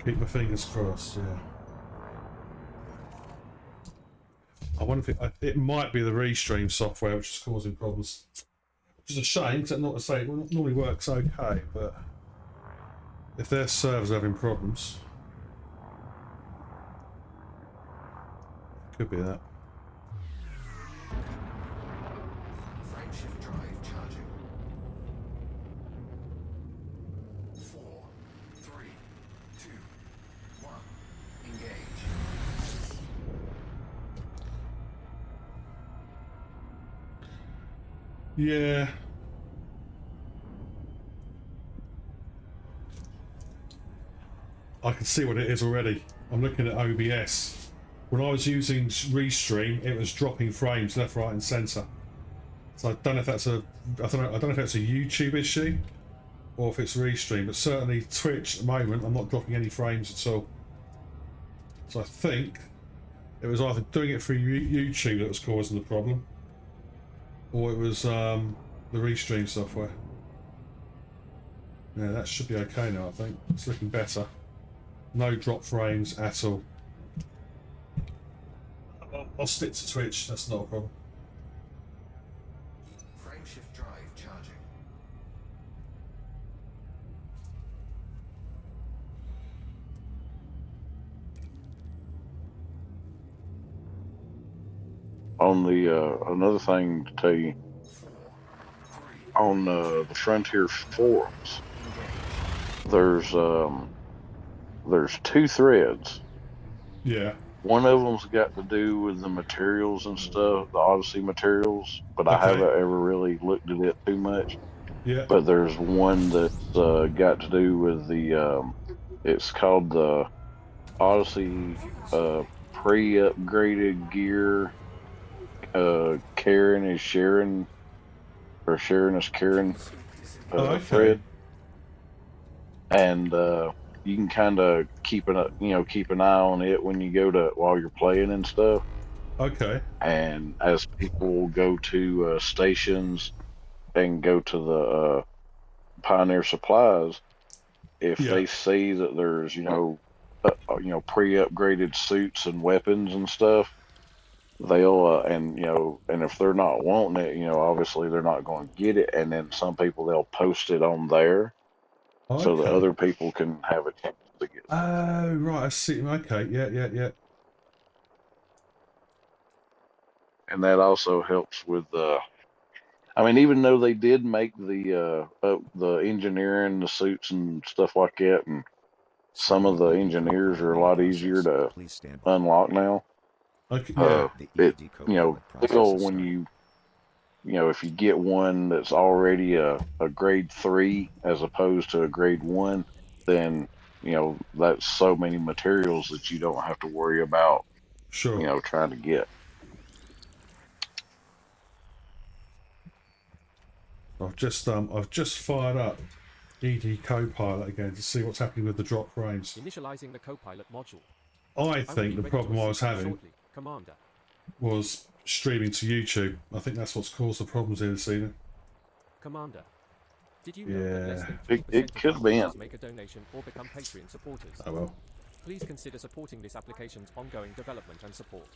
Keep my fingers crossed, yeah. I wonder if it might be the Restream software which is causing problems. Which is a shame, because not to say it normally works okay, but if their server's having problems, could be that. Frameshift drive charging. 4, 3, 2, 1. Engage. Yeah. I can see what it is already. I'm looking at OBS. When I was using Restream, it was dropping frames left, right, and centre. So I don't know if that's a, I don't know if that's a YouTube issue or if it's Restream, but certainly Twitch at the moment, I'm not dropping any frames at all. So I think it was either doing it through YouTube that was causing the problem, or it was the Restream software. Yeah, that should be okay now, I think. It's looking better. No drop frames at all. I'll stick to Twitch, that's not a problem. Frameshift drive charging. On the another thing to tell you, 4, 3, on the Frontier forums, engage. there's two threads. Yeah. One of them's got to do with the materials and stuff, the Odyssey materials, but I Okay. haven't ever really looked at it too much. Yeah. But there's one that's got to do with the it's called the Odyssey pre-upgraded gear. Karen is sharing, or Sharon is Karen Okay. thread, and you can kind of keep an eye on it when you go to while you're playing and stuff. Okay. And as people go to stations and go to the Pioneer Supplies, if Yeah. they see that there's pre-upgraded suits and weapons and stuff, they'll and if they're not wanting it, obviously they're not going to get it. And then some people, they'll post it on there so that Okay. other people can have a chance to get it. Oh, right, I see. Okay, yeah. And that also helps with even though they did make the engineering, the suits and stuff like that, and some of the engineers are a lot easier to unlock now. Okay, yeah. Still when if you get one that's already a grade 3 as opposed to a grade 1, then that's so many materials that you don't have to worry about Sure. trying to get. I've just fired up ED Copilot again to see what's happening with the drop frames. Initializing the Copilot module. I think the problem I was having shortly, Commander. was streaming to YouTube. I think that's what's caused the problems here this evening. Commander, did you know that less than It 3% could of be. users make a donation or become Patreon supporters? Oh well. Please consider supporting this application's ongoing development and support.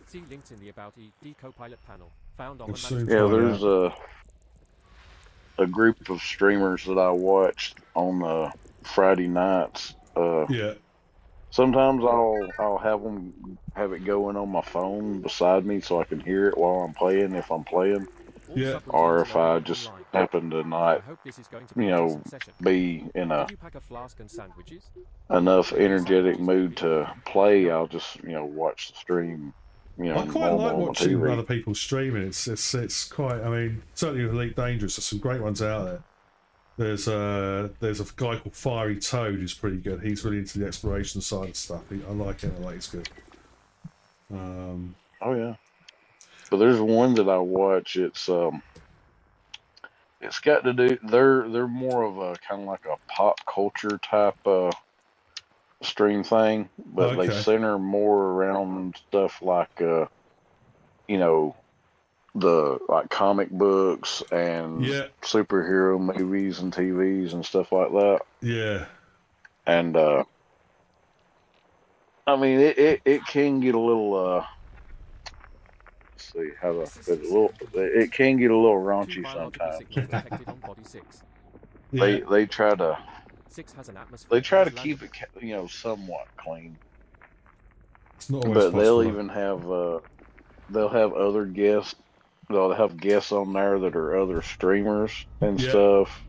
See links in the About ED Copilot panel, found on We'll the soon management. Yeah, there's a group of streamers that I watched on Friday nights. Yeah. Sometimes I'll have it going on my phone beside me so I can hear it while I'm playing if I'm playing. All Yeah. subroutines Or if I loading just online. happen to I not, hope this is going to be a decent session. be in Did you pack a flask and sandwiches? enough energetic mood to play, I'll just I watch the stream. quite like normal on watching TV. other people streaming. It's quite. I mean, certainly with Elite Dangerous, there's some great ones out there. There's a guy called Fiery Toad who's pretty good. He's really into the exploration side of stuff. I like him. I like he's good. Oh yeah, but there's one that I watch. It's got to do. They're more of a kind of like a pop culture type stream thing, but they Okay. center more around stuff like the like comic books and Yeah. superhero movies and TVs and stuff like that. Yeah. And I mean, it can get a little. Let's see how to put it. A little. It can get a little Two raunchy biological sometimes. signals detected on body 6. Yeah, They try to 6 has an they atmosphere and try to is keep landable. it somewhat clean, it's not always but they'll possible. even have they'll have other guests. They'll have guests on there that are other streamers and Yeah, stuff.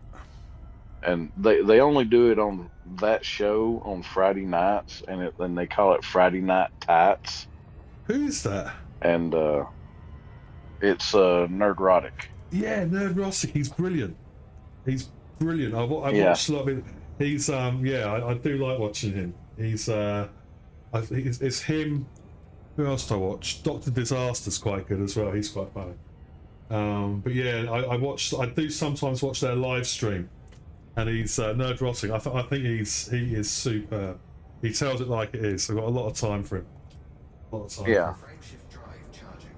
And they only do it on that show on Friday nights, and they call it Friday Night Tights, who is that? and it's Nerdrotic. Yeah, Nerd Rossick. He's brilliant. He's brilliant. I Yeah, watched a lot of it. He's yeah, I do like watching him. He's it's him. Who else do I watch? Doctor Disaster's quite good as well. He's quite funny. But yeah, I watch. I do sometimes watch their live stream, and he's Nerd Rossick. I think he is superb. He tells it like it is. I've got a lot of time for him. A lot of time for yeah, him. Frameshift drive charging.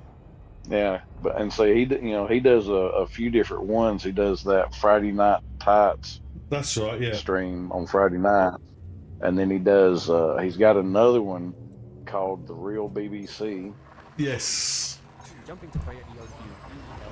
yeah. But and so he does a few different ones. He does that Friday Night Tights That's right. Yeah. stream on Friday night, and then he does he's got another one called The Real BBC. Yes. Jumping to player EOQ.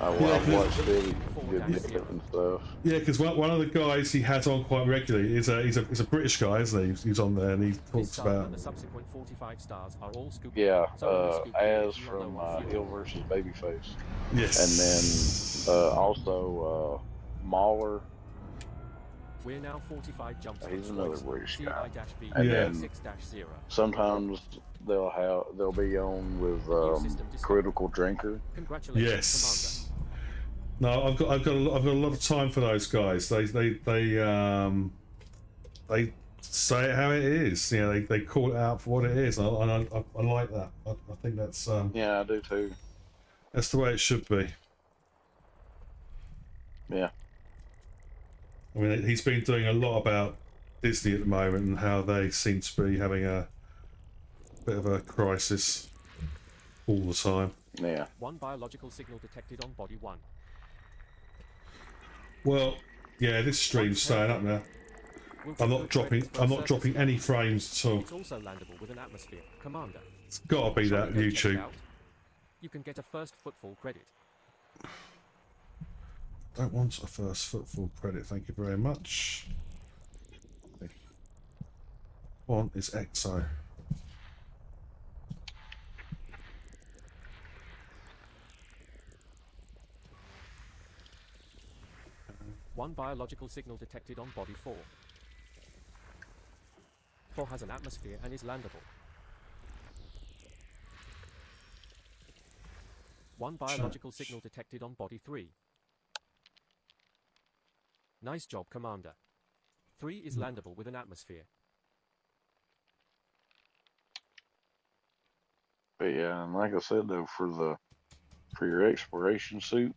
Yeah, I've 'cause- watched it. He did it and stuff. Yeah, because one of the guys he has on quite regularly is he's a British guy, isn't he? He's on there and he This talks star about and the subsequent 45 stars are all scooped. Yeah, So only scoop here Az if you are from low on fuel. Hill versus Babyface, yes, and then also Mahler. We're now 45 jumps. He's from another Swansea, British guy. CI-V And Yeah. then 6-0. sometimes they'll be on with Critical Drinker. Congratulations, yes. No, I've got a lot of time for those guys. They say it how it is. You know, they call it out for what it is, and I like that. I think that's Yeah, I do too. the way it should be. Yeah, I mean, he's been doing a lot about Disney at the moment and how they seem to be having a bit of a crisis all the time. yeah. One biological signal detected on body 1. Well, yeah, this stream's staying up now. We'll I'm take not no credit for a surface dropping scan. any frames at all. It's also landable with an atmosphere. Commander. It's got to be Shall that we go check it YouTube. out? You can get a first footfall credit. Don't want a first footfall credit, thank you very much. One is EXO. One biological signal detected on body 4. 4 has an atmosphere and is landable. One biological signal detected on body 3. Nice job, Commander. 3 is landable with an atmosphere. But yeah, and like I said though, for your exploration suit,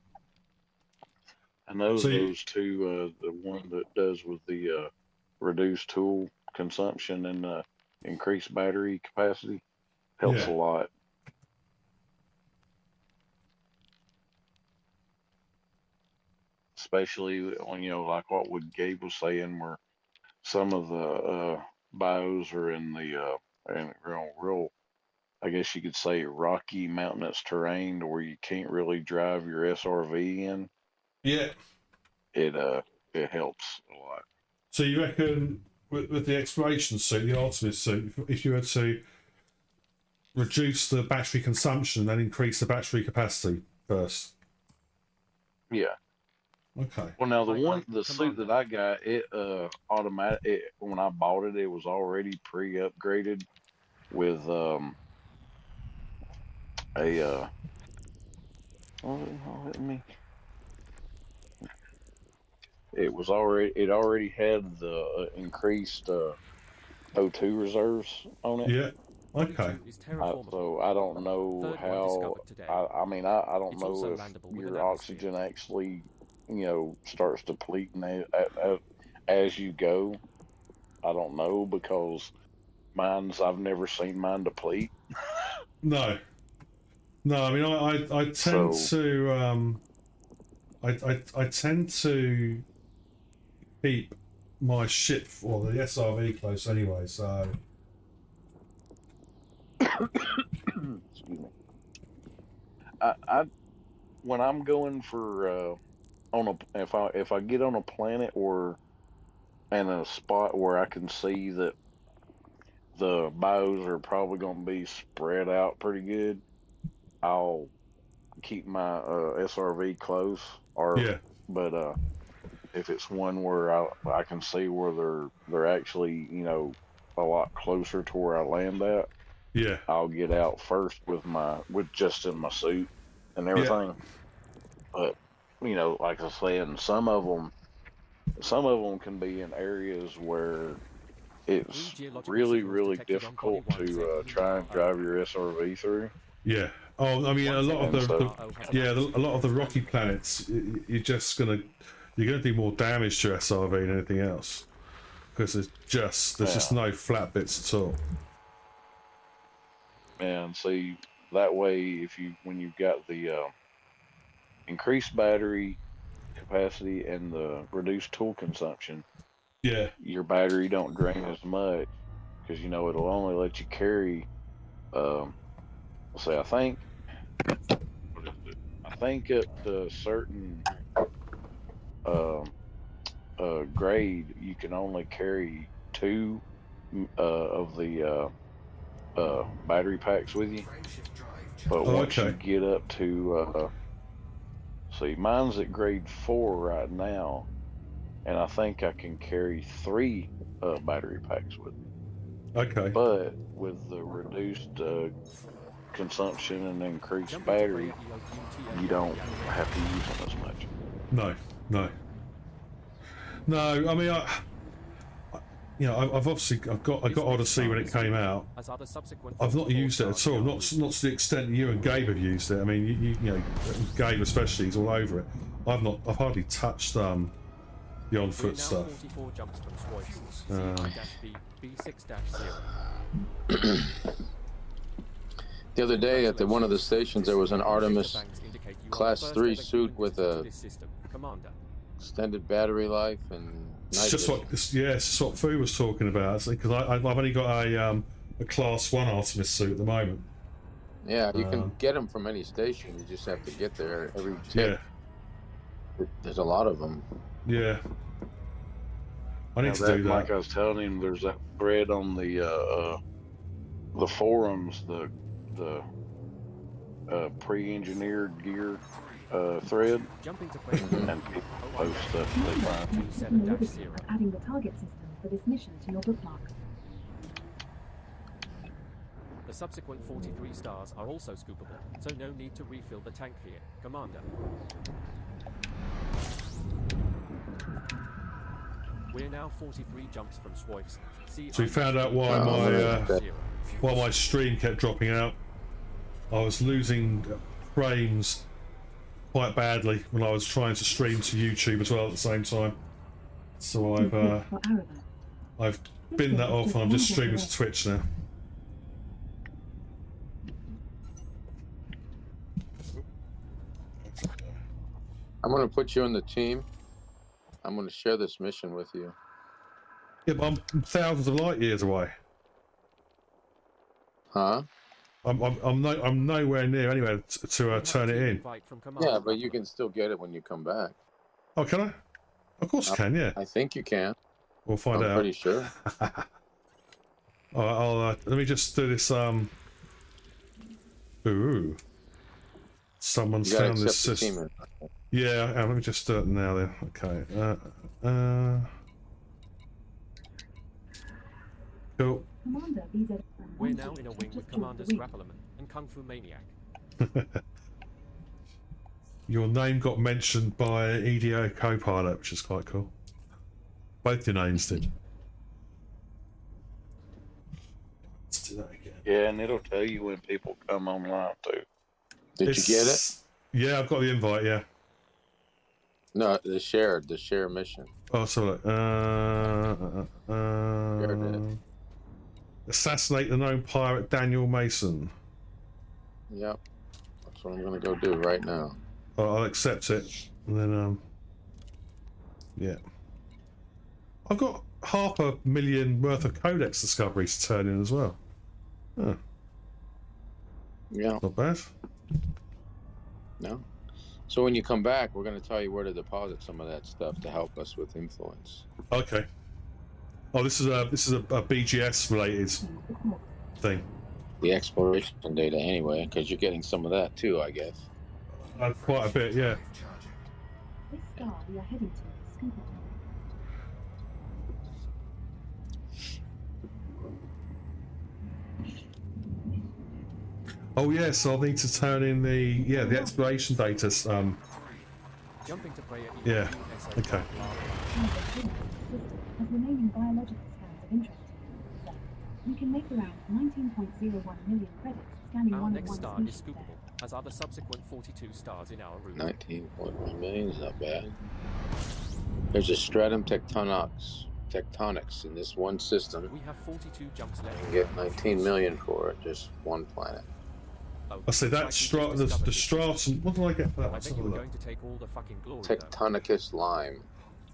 I know So you- those two, the one that does with the reduced tool consumption and increased battery capacity, helps Yeah. a lot. Especially when like what Gabe was saying, where some of the bios are in the in real, I guess you could say, rocky mountainous terrain to where you can't really drive your SRV in. Yeah. It helps a lot. So you reckon with the exploration suit, the Artemis suit, if you were to reduce the battery consumption and increase the battery capacity first? Yeah. Okay. Well, now Aye, the suit that I got, it automatic. When I bought it, it was already pre-upgraded with a let me. It already had the increased O2 reserves on it. Yeah. Body Okay. 2 is terraformable. So I don't know Third one how. discovered today. I mean, I don't It's also know if landable with an your atmosphere. oxygen actually, starts depleting as you go. I don't know because I've never seen mine deplete. No. No, I mean I tend So to I tend to keep my ship or the SRV close anyway, so Excuse me. I when I'm going for on a if I get on a planet or in a spot where I can see that the bios are probably going to be spread out pretty good, I'll keep my SRV close. Or Yeah, but if it's one where I can see where they're actually a lot closer to where I land at, yeah, I'll get out first with just in my suit and yeah, everything. But like I was saying, some of them can be in areas where Three it's geological really, signals really detected on body difficult 1 to saying try and drive RO. your SRV through. yeah. Oh, I mean, a lot of And so, the yeah, a lot of the rocky planets, you're gonna do more damage to SRV than anything else because there's just yeah, no flat bits at all. and see that way, if you when you've got the increased battery capacity and the reduced tool consumption, Yeah, your battery don't drain as much because it'll only let you carry. Let's say what is it? I think up to a certain um, grade, you can only carry two of the battery packs with you. Frameshift drive But oh, charging. once you okay, get up to, see, mine's at grade 4 right now, and I think I can carry three battery packs with me. okay, But with the reduced consumption and increased Jumping to player battery, EOQTA you don't Yakuza. have to use them as much. no, no, no. I mean, I got Odyssey when it came out. As are the subsequent I've not 44 used it at stars all. in our Not route. to the extent you and Gabe have used it. I mean, Gabe especially is all over it. I've hardly touched the on We're foot now stuff. 44 jumps from Swoyes. CI-B B6-0. The other day at one of the stations, there was an Data Artemis banks indicate you are Class the first 3 ever suit human with visitor to a this system, Commander. extended battery life and It's night just vision. it's just what Fu was talking about. Because I've only got a class 1 Artemis suit at the moment. Yeah, you can get them from any station. You just have to get there every Yeah, tick. There's a lot of them. yeah. I need to do Like that. I was telling him, there's that thread on the forums, the pre-engineered gear thread, Jumping to player and people post stuff they find. 27-0. Adding the target system for this mission to your bookmark. The subsequent 43 stars are also scoopable, so no need to refill the tank here, Commander. We're now 43 jumps from Swoyes. So we found out why my stream kept dropping out. I was losing frames quite badly when I was trying to stream to YouTube as well at the same time. So I've binned that off and I'm just streaming to Twitch now. I'm going to put you on the team. I'm going to share this mission with you. Yeah, but I'm thousands of light years away. Huh? I'm nowhere near anywhere to turn it in. Yeah, but you can still get it when you come back. Oh, can I? Of course I can. Yeah, I think you can. we'll find I'm out. pretty sure. All right, I'll let me just do this. Ooh, someone's You gotta found this accept the system. team. Yeah, let me just do it now then. Okay. Cool. Commander, these are We're now in a wing with Commander Scrappleman and Kung Fu Maniac. Your name got mentioned by EDO Copilot, which is quite cool. Both your names did. Let's do that again. Yeah, and it'll tell you when people come online too. Did you get it? Yeah, I've got the invite. Yeah. No, the share mission. Oh, so assassinate the known pirate Daniel Mason. Yep. That's what I'm going to go do right now. I'll accept it, and then yeah. I've got 500,000 worth of codex discoveries to turn in as well. Huh. Yeah. Not bad. No. So when you come back, we're going to tell you where to deposit some of that stuff to help us with influence. Okay. Oh, this is a BGS related thing. The exploration data, anyway, because you're getting some of that too, I guess. Quite a bit, yeah. Drive charging. This star we are heading to is Scooper. Oh yes, I'll need to turn in the exploration data. Jumping to Freya Yeah, EUSA okay. Target system has remaining biological scans of interest to you. So, you can make around 19.01 million credits scanning Our one next one star is species there. scoopable, as are the subsequent 42 stars in our route. 19.1 million is not bad. There's a stratum tectonics in this one system. We have 42 jumps You left. can get 19 million for it, just one planet. Oh, I say that looks like we just the discovered this. stratum. What did I get for that? I Let's bet have you a were look. going to take all the fucking glory though. Tectonicus lime.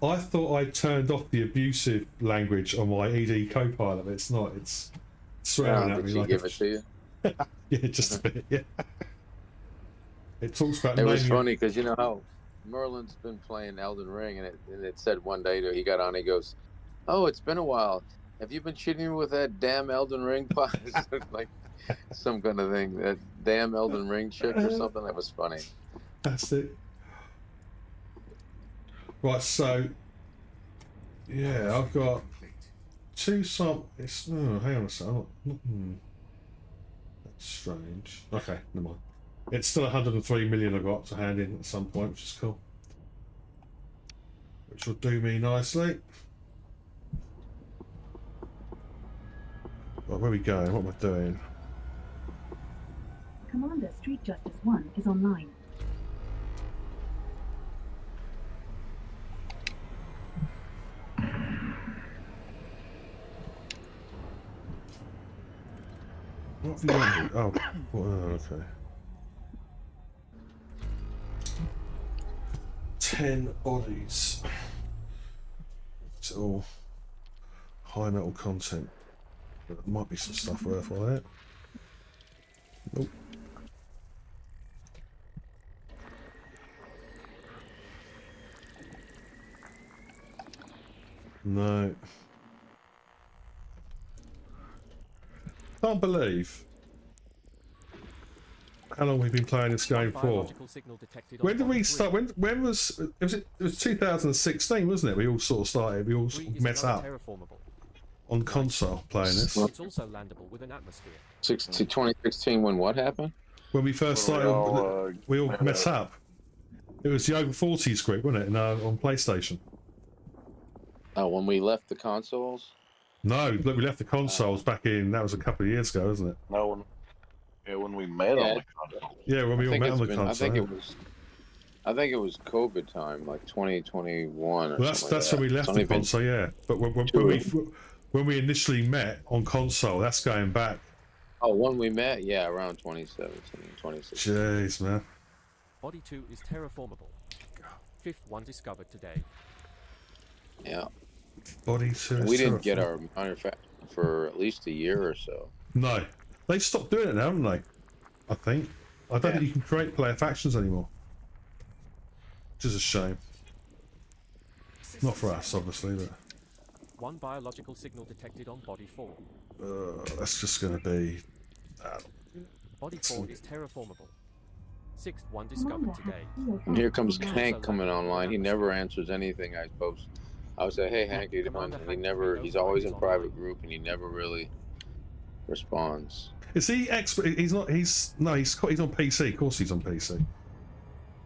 I thought I turned off the abusive language on my ED Copilot, but it's not. It's swearing at Did me she like give it to you? yeah, just a bit. Yeah. It talks about It was naming funny because you know how Merlin's been playing Elden Ring, and it said one day he got on, he goes, "Oh, it's been a while. Have you been cheating me with that damn Elden Ring pot?" Like some kind of thing. That damn Elden Ring chick or something. That was funny. That's it. Right, so yeah, I've got Complete. two some. It's hang on a second. That's strange. Okay, never mind. It's still 103 million I've got to hand in at some point, which is cool. Which will do me nicely. Right, where are we going? What am I doing? Commander Street Justice 1 is online. What have you got? Oh, okay. 10 bodies. It's all high metal content. But there might be some stuff worthwhile there. Nope. No. Can't believe how long we've been playing this game for. Biological signal detected on When did we body start? When was it? It was 2016, wasn't it? We all sort of started. We all three. sort of Is met up terraformable. on console playing this. It's also landable with an atmosphere. 2016 when what happened? When we first When started, we all met met up. up. It was the Over 40s group, wasn't it? On PlayStation. Oh, when we left the consoles. No, look, we left the consoles back in. That was a couple of years ago, wasn't it? No, when we met Yeah. on the console. Yeah, when we all met on the I console. think yeah. it was COVID time, like 2021 or Well, that's something like when we that. left It's the only been console, yeah. But when we initially met on console, that's going back. Oh, when we met, yeah, around 2017, 2016. Jeez, man. Body 2 is terraformable. Fifth one discovered today. Yeah, Body to. we didn't get our manufacturer for at least a year or so. No, they've stopped doing it now, haven't they? I think. I don't think you can create player factions anymore. Which is a shame. Not for us, obviously, but One biological signal detected on body 4. that's just going to be. Body 4 is terraformable. Sixth one discovered today. And here comes Hank coming online. He never answers anything I post. I would say, "Hey, Hank, you doing?" And he never. He's always in private group, and he never really responds. Is he expert? He's not. He's no. He's on PC. Of course, he's on PC.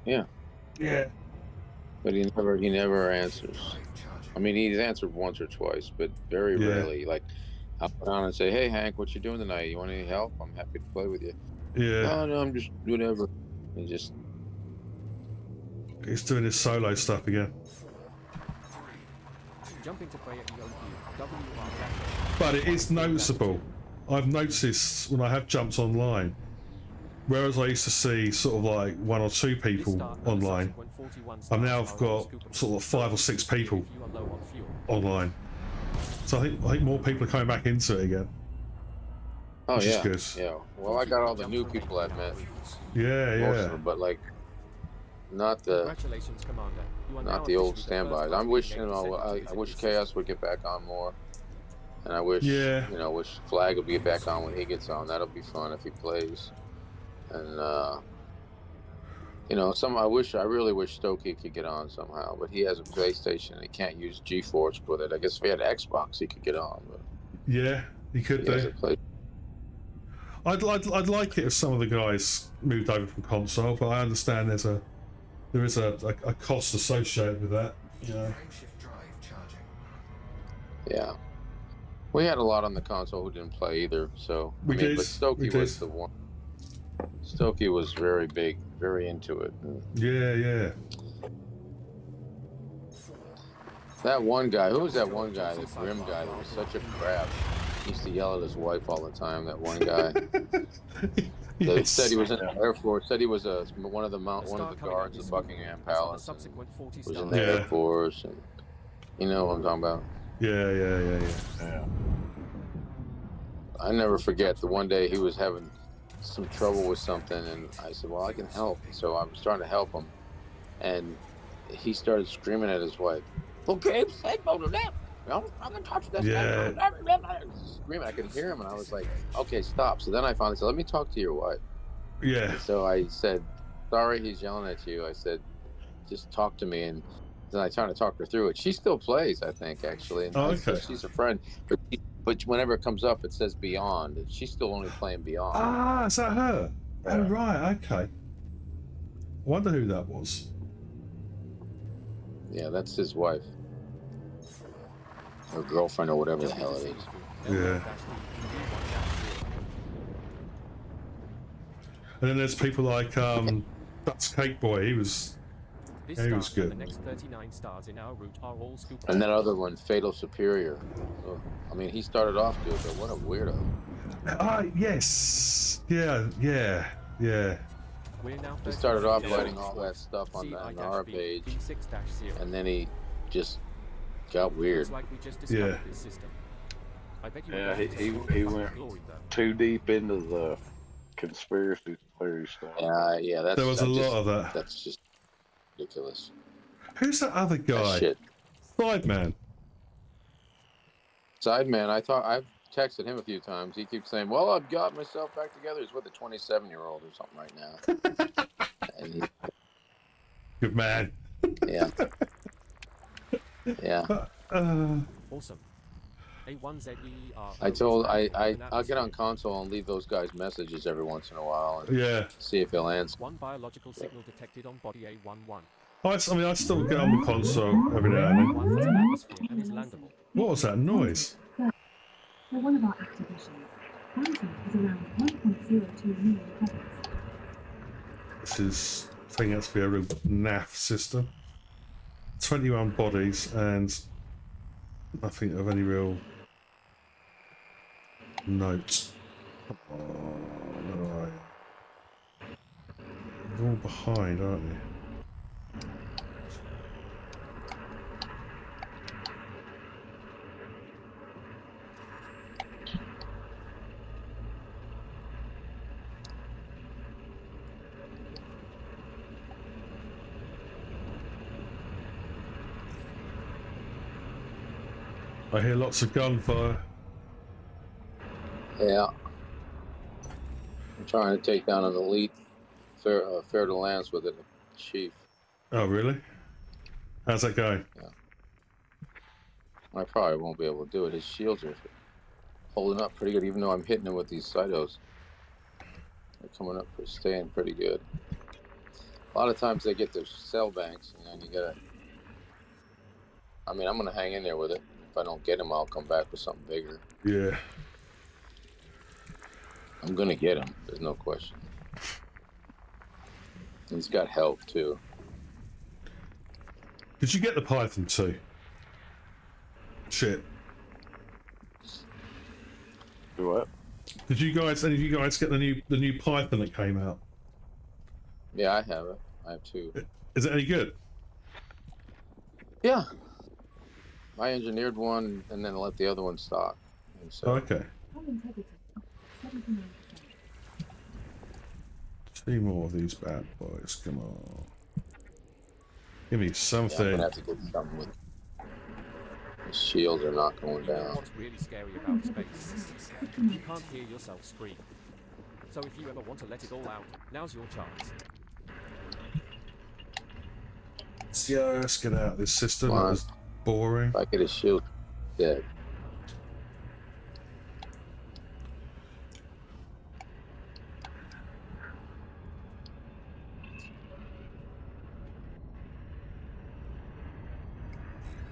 Yeah, Yeah. but he never answers. Drive charging. I mean, he's answered once or twice, but very Yeah. rarely. Like, I'll put on and say, "Hey, Hank, what you doing tonight? You want any help? I'm happy to play with you." Yeah. "Oh, no, I'm just whatever." He just He's doing his solo stuff again. Jumping to Freya EOQ. WR. But it is noticeable. I've noticed when I have jumped online, whereas I used to see sort of like one or two people online, I've now got sort of 5 or 6 people online. So I think more people are coming back into it again. Oh which yeah, is good. yeah. Well, I got all the new people I've met, Yeah, most of yeah. them, but like not the Congratulations, Commander. You are now not the old officially the first standbys. party I'm wishing, named descendant to I visit wish this Chaos system. would get back on more, and I wish, Yeah. wish Flag would get back on when he gets on. That'll be fun if he plays. And I really wish Stokey could get on somehow, but he has a PlayStation and he can't use GeForce with it. I guess if he had Xbox, he could get on, but Yeah, you could he has do. a play. I'd like it if some of the guys moved over from console, but I understand there is a cost associated with that. You know. Frameshift drive charging. Yeah, we had a lot on the console who didn't play either. So We did, but Stokey we was did. the one. Stokey was very big, very into it. And Yeah. that one guy, who was that one guy, the grim guy that was such a crap? He used to yell at his wife all the time. That one guy. They Yes. said he was in the Air Force. Said he was one of the star coming out guards this of week Buckingham is on the Palace. And subsequent 40 was in stars. the Air Yeah. Force, and you know what I'm talking about. Yeah. Yeah. I never forget the one day he was having some trouble with something, and I said, "Well, I can help." So I was trying to help him, and he started screaming at his wife. Okay, I'm gonna touch this. Yeah. Screaming, I could hear him, and I was like, "Okay, stop." So then I finally said, "Let me talk to your wife." Yeah. And so I said, "Sorry, he's yelling at you." I said, "Just talk to me." And then I tried to talk her through it. She still plays, I think, actually. And Oh, I said okay. she's a friend, but whenever it comes up, it says Beyond, and she's still only playing Beyond. Ah, is that her? Oh, Yeah. right. Okay. I wonder who that was. Yeah, that's his wife, or girlfriend, or whatever the hell it is. Yeah. And then there's people like that's Cake Boy. He was This Yeah, he star was and good. the next 39 stars in our route are all scoop. And that other one, Fatal Superior. Oh, I mean, he started off good, but what a weirdo. Yes. Yeah. We're now He started off 39 writing all that stuff on our page, B6-0. and then he just got weird. Looks like we just discovered Yeah. this system. I bet you Yeah, were going to he fucking went glory, though. too deep into the conspiracy theory stuff. Yeah, that's There was a lot of that. That's just ridiculous. Who's that other That guy? shit. Sideman. Sideman, I've texted him a few times. He keeps saying, "Well, I've got myself back together." He's with a 27-year-old or something right now. And he, Good man. yeah, yeah. Awesome. A1ZER. I'll get on console and leave those guys messages every once in a while and Yeah. see if he'll answer. One biological signal detected on body A11. I still get on the console every now and then. One has an atmosphere and is landable. What was that noise? For one of our active missions, Bounty is around 1.02 million credits. This is turning out to be a real naff system. 21 bodies and nothing of any real note. Oh, no. They're all behind, aren't they? I hear lots of gunfire. Yeah. I'm trying to take down an elite fair to lance with it, chief. Oh, really? How's that going? I probably won't be able to do it. His shields are holding up pretty good, even though I'm hitting him with these Cytos. They're coming up, staying pretty good. A lot of times they get their cell banks, and then you gotta. I mean, I'm gonna hang in there with it. If I don't get him, I'll come back with something bigger. Yeah. I'm gonna get him. There's no question. He's got help too. Did you get the Python too? Shit. Do what? Did you guys? Any of you guys get the new Python that came out? Yeah, I have it. I have two. Is it any good? Yeah. I engineered one and then let the other one stock. And so Oh, okay. Hull integrity. 79%. 2 more of these bad boys. Come on. Give me Yeah, I'm something. gonna have to get something with. The shields are not going You know down. what's really scary about space? You can't hear yourself scream. So if you ever want to let it all out, now's your chance. Let's get out of this system. Come That on. was boring. If I get a shield, dead.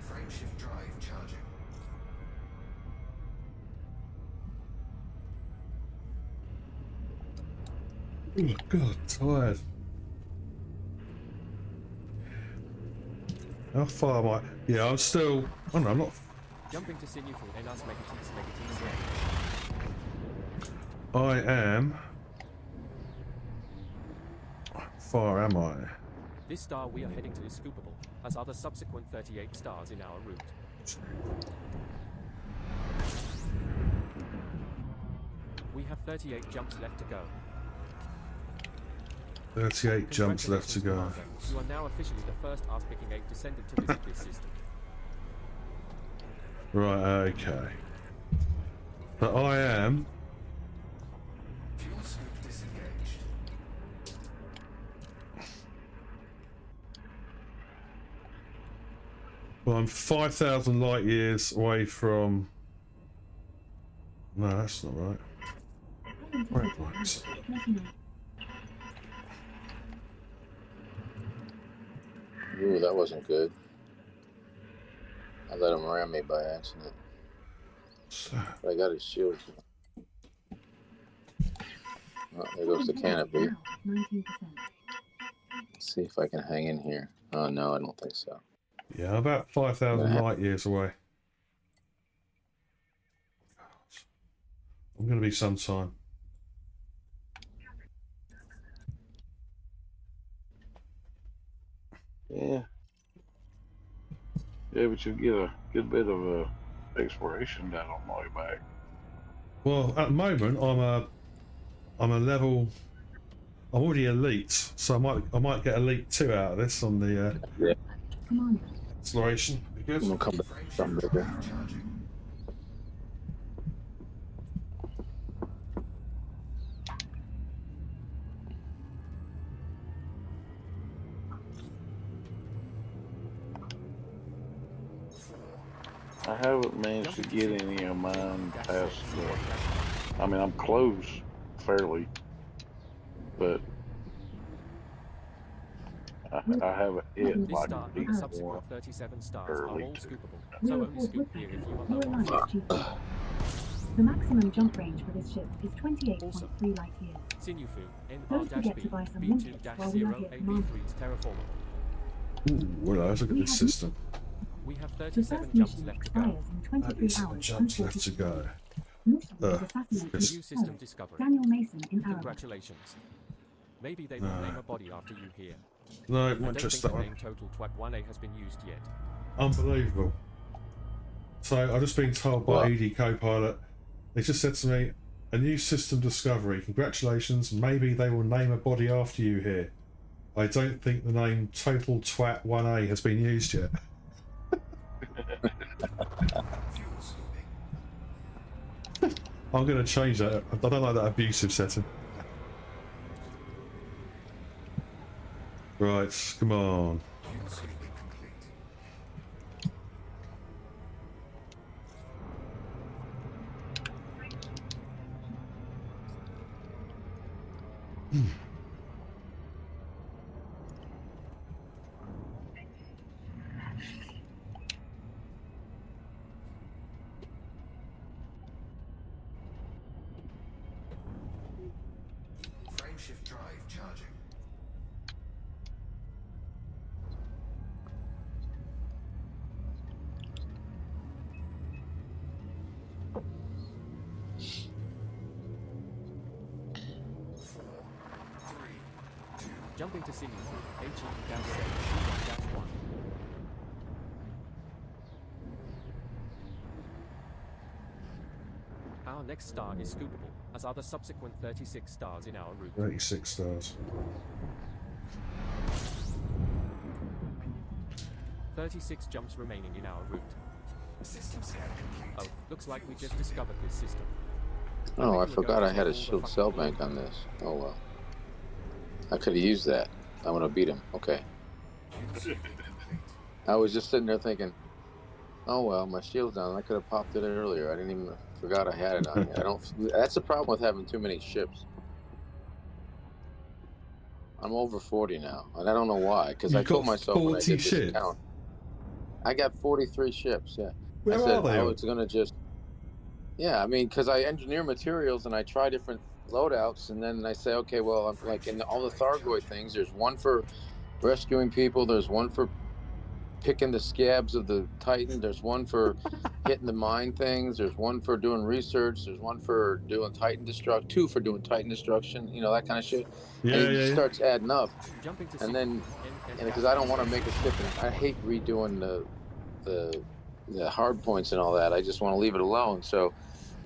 Frameshift drive charging. Oh god, tired. How far am I? Yeah, I'm still. Oh no, I'm not. Jumping to sinew for NS Megatees. I am. How far am I? This star we are heading to is scoopable, as are the subsequent 38 stars in our route. We have 38 jumps left to go. 38 jumps left to go. Commander. You are now officially the first ass-picking ape descendant to visit this system. Right, okay. But I am. Fuel scoop disengaged. Well, I'm 5,000 light years away from. No, that's not right. Right, right. 29. Ooh, that wasn't good. I let him ram me by accident. So, But I got his shield. Oh, there goes the canopy. 19%. Let's see if I can hang in here. Oh no, I don't think so. yeah, I'm about 5,000 light years away. I'm going to be sometime. Yeah. Yeah, but you get a good bit of exploration done on my way back. Well, at the moment, I'm a level. I'm already elite, so I might get elite 2 out of this on the Commander. exploration. Be good. I'm gonna come back from Frameshift there. drive charging. I haven't managed to get any of mine past the. I mean, I'm close, fairly, but I haven't hit This like star deep and the one. subsequent 37 stars or are all elite two. scoopable, so only scoop here if you are New low on alliance fuel. chief. The maximum jump range for this ship is 28.3 light years. Sinew Don't forget to buy some linkage while we are here, Commander. B2-0AB3's terraformable. Ooh, well, let's look at this system. We have The 37 first jumps mission left to expires go. in 23 37 hours. jumps left to go. Mission is Ugh, assassination this- New system discovery. Daniel Mason in Arrow. Congratulations. Maybe they will name a body after you here. No, I not don't just think that the one. name Total Twat 1A has been used yet. Unbelievable. So I've just been told by What? ED Copilot. They just said to me, "A new system discovery. Congratulations. Maybe they will name a body after you here." I don't think the name Total Twat 1A has been used yet. Fuel scooping. I'm going to change that. I don't like that abusive setting. Right, come on. Fuel scooping complete. Frameshift drive charging. Four, three, two, Jumping to sinew through HE-7C1-1. Our Our next star is scoopable, as are the subsequent 36 stars in our route. 36 stars. 36 jumps remaining in our route. System scan complete. Oh, looks like we just discovered this system. Oh, I forgot I had a shield cell bank on this. Oh well. I could have used that. I want to beat him. Okay. I was just sitting there thinking, oh well, my shield's down. I could have popped it earlier. I didn't even forgot I had it on here. I don't. That's the problem with having too many ships. I'm over 40 now, and I don't know why. Because I You've told got myself when I 40 did this ships? account, I got 43 ships. Yeah. Where I said, are they? oh, it's gonna just. Yeah, I mean, because I engineer materials and I try different loadouts, and then I say, okay, well, I'm like in all the Thargoid things. There's one for rescuing people. There's one for picking the scabs of the Titan. There's one for hitting the mine things. There's one for doing research. There's one for doing Titan destruct. Two for doing Titan destruction. You know, that kind of shit. Yeah, And it yeah, yeah. starts adding up. Jumping to And then, and because I don't want to make a ship, and I hate redoing the hard points and all that. I just want to leave it alone. So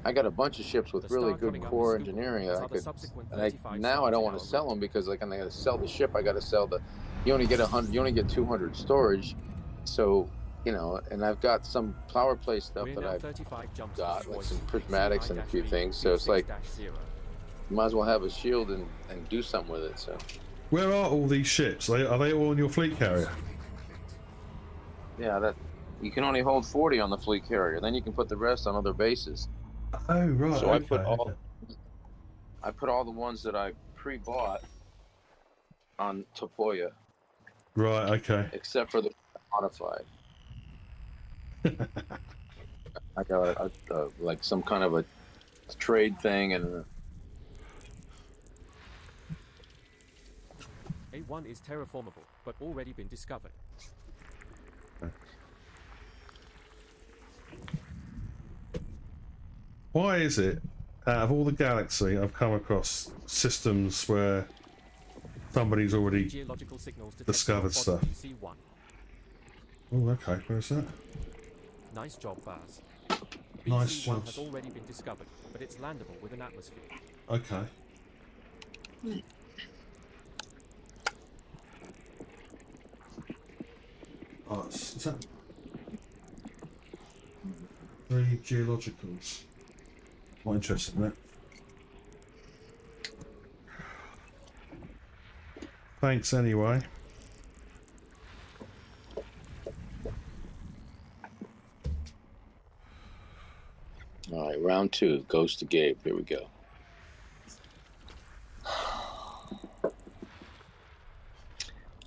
I got a bunch of ships with The really star good coming up core is scoopable, engineering that as I are the could. subsequent And 35 now I stars don't in want to our sell route. them because like, and I got to sell the ship. I got to sell the. You only get 100. You only get 200 storage. So you know, and I've got some power play stuff We're that now I've 35 jumps got, to like choice. some prismatics and a few things. So it's like V6-0. you might as well have a shield and do something with it. So Where are all these ships? Are they all on your fleet carrier? yeah, that you can only hold 40 on the fleet carrier. Then you can put the rest on other bases. Oh, right. So I okay, put all okay. I put all the ones that I pre-bought on Topoya, Right, okay. except for the modified. I got like some kind of a trade thing, and A1 is terraformable, but already been discovered. Why is it, out of all the galaxy, I've come across systems where somebody's already Geological signals detected discovered on stuff? BC1. Oh, okay. Where's that? Nice job, Baz. Nice BC1 jobs. has already been discovered, but it's landable with an atmosphere. Okay. Oh, is that 3 geologicals? Quite interesting, that. Thanks anyway. all right, round 2 goes to Gabe. Here we go.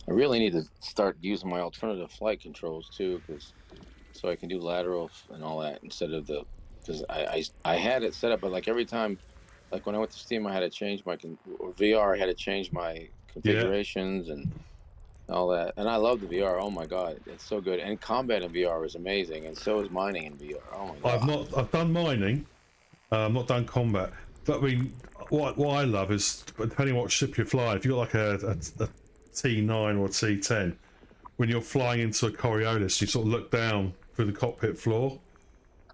I really need to start using my alternative flight controls too, because so I can do lateral and all that instead of the because I had it set up, but like every time, like when I went to Steam, I had to change my or VR. I had to change my configurations and all that. And I love the VR. Oh my god, it's so good. And combat in VR is amazing, and so is mining in VR. Oh my god. I've done mining. I've not done combat. But I mean, what I love is, depending on what ship you fly, if you've got like a T9 or a T10, when you're flying into a Coriolis, you sort of look down through the cockpit floor.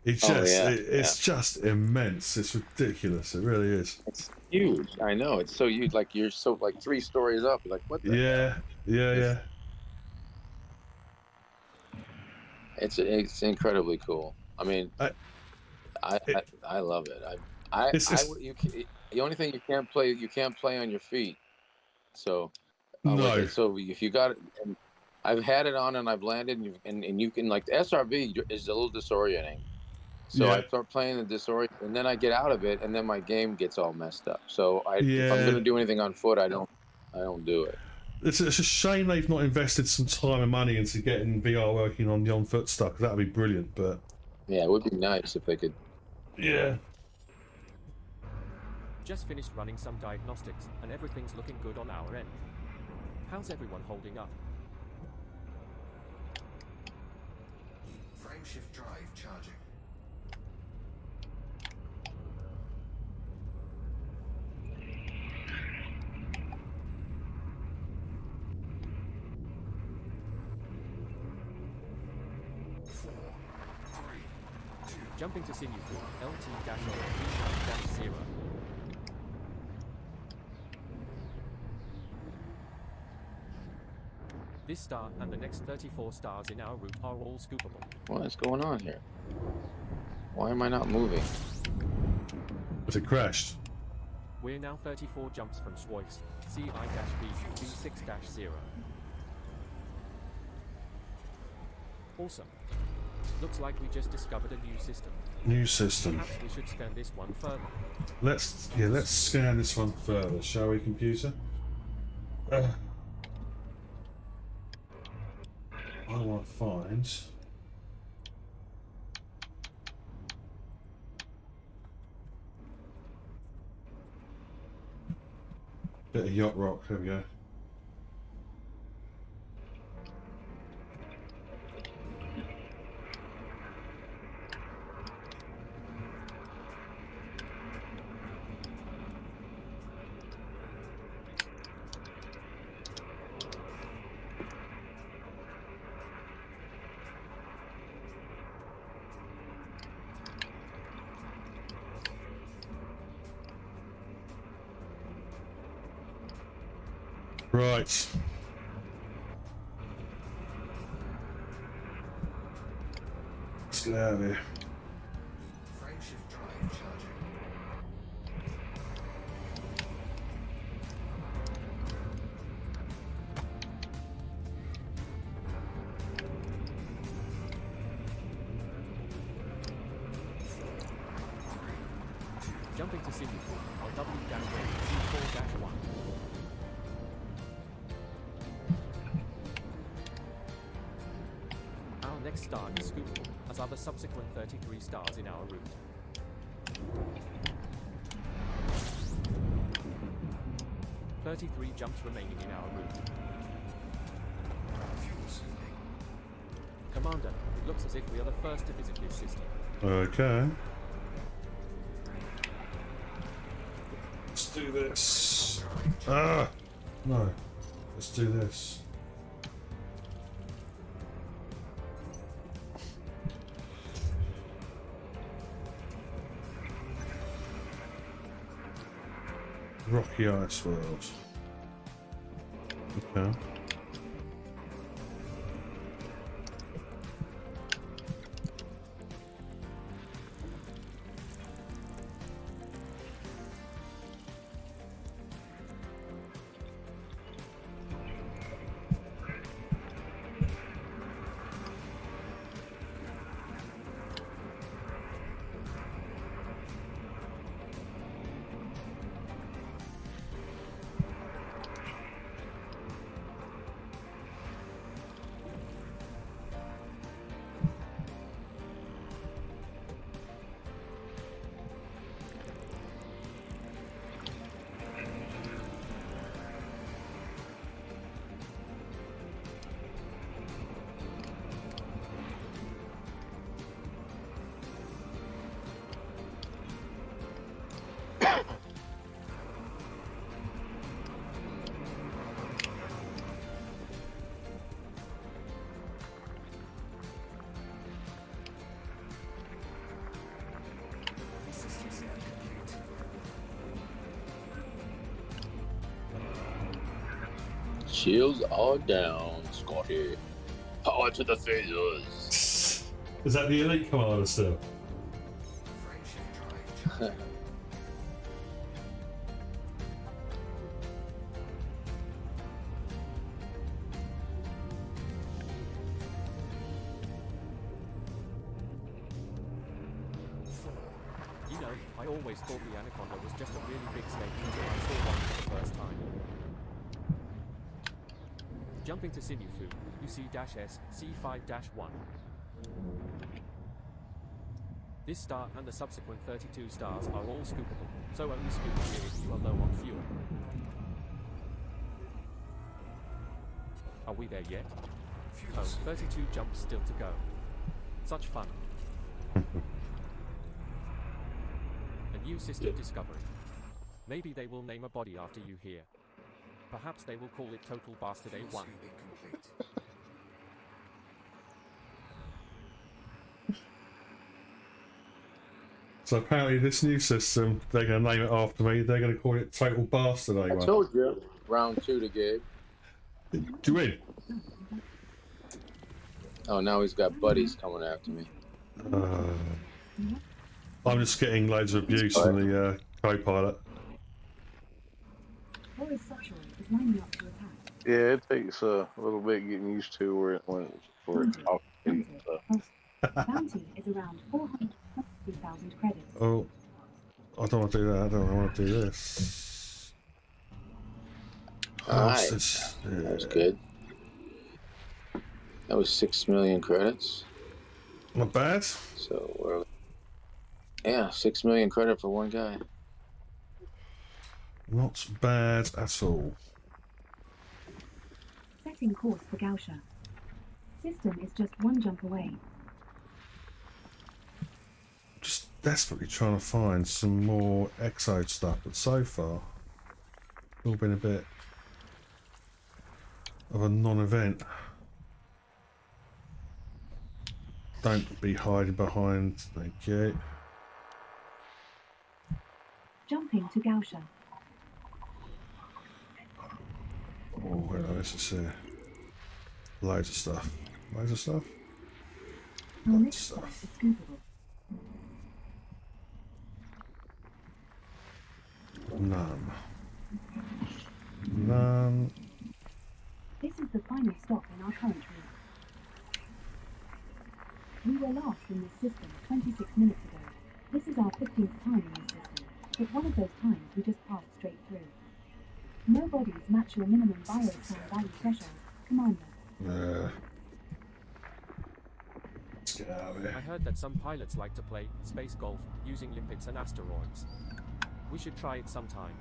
It's just, it's just immense. It's ridiculous. It really is. It's huge. I know. It's so huge. Like you're so like 3 stories up. Like what the hell? Yeah. It's incredibly cool. I mean, I love it. The only thing you can't play on your feet. So No. so if you got it, and I've had it on and I've landed and you can like the SRB is a little disorienting. So I start playing the disorient, and then I get out of it, and then my game gets all messed up. So if I'm gonna do anything on foot, I don't do it. It's a shame they've not invested some time and money into getting VR working on the on-foot stuff, because that would be brilliant. But yeah, it would be nice if they could. Yeah. Just finished running some diagnostics, and everything's looking good on our end. How's everyone holding up? Frameshift drive charging. Four, three, two, Jumping to Sinufu, LT-0, 0. This star and the next 34 stars in our route are all scoopable. What is going on here? Why am I not moving? But it crashed. We're now 34 jumps from Schweif's, CI-B, B6-0. Awesome. Looks like we just discovered a new system. New system. Perhaps we should scan this one further. Let's scan this one further, shall we, computer? I want to find bit of yacht rock. There we go. Right. Let's get out of here. Frameshift drive charging. Jumping to Sinufu, LW-C4-1. Our next star is scoopable, as are the subsequent 33 stars in our route. "33 jumps remaining in our route. Fuel sending. Commander, it looks as if we are the first to visit this system. Okay. Let's do this. Ah! No. Let's do this. Rocky Ice World. Okay. System scan complete. Shields are down, Scotty. Power to the phasers. Is that the elite commander still? Frameshift drive charging. You know, I always thought the Anaconda was just a really big snake until I saw one for the first time. Jumping to Sinufu, UC-S, C5-1. This star and the subsequent 32 stars are all scoopable, so only scoop here if you are low on fuel. Are we there yet? Oh, 32 jumps still to go. Such fun. A new system discovery. Maybe they will name a body after you here. Perhaps they will call it Total Bastard Fuel A1. sweeping complete. So apparently this new system, they're going to name it after me. They're going to call it Total Bastard I A1. told you. Round 2 to Gabe. Do you win? Oh, now he's got buddies coming after me. I'm just getting loads of abuse from the co-pilot. Boris Sotchel is lining up to attack. Yeah, it takes a little bit getting used to where it talks to you. So. Bounty is around 420,000 credits. Oh, I don't want to do that. I don't want to do this. Alright. This? That was good. That was 6 million credits. Not bad. So we're, yeah, 6 million credit for one guy. Not bad at all. Setting course for Gausha. System is just one jump away. Just desperately trying to find some more Exo stuff, but so far, it's all been a bit of a non-event. Don't be hiding behind. Thank you. Jumping to Gausha. Oh, hello, this is here. Loads of stuff. Loads of stuff. Your Loads of next stop stuff. is scoopable. None. None. This is the final stop in our current route. We were last in this system 26 minutes ago. This is our 15th time in this system, but one of those times we just passed straight through. No bodies match your minimum biosan value threshold, Commander. Let's get out of I here. heard that some pilots like to play space golf using limpets and asteroids. We should try it sometime.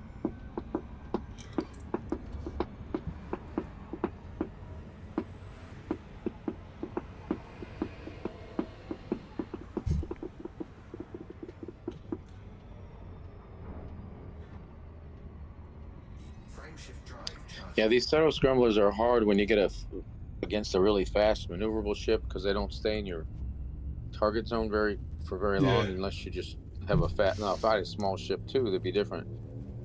Frameshift drive charging. Yeah, these turtle scramblers are hard when you get against a really fast maneuverable ship because they don't stay in your target zone for very long Yeah. unless you just have a fat. Now, if I had a small ship too, that'd be different.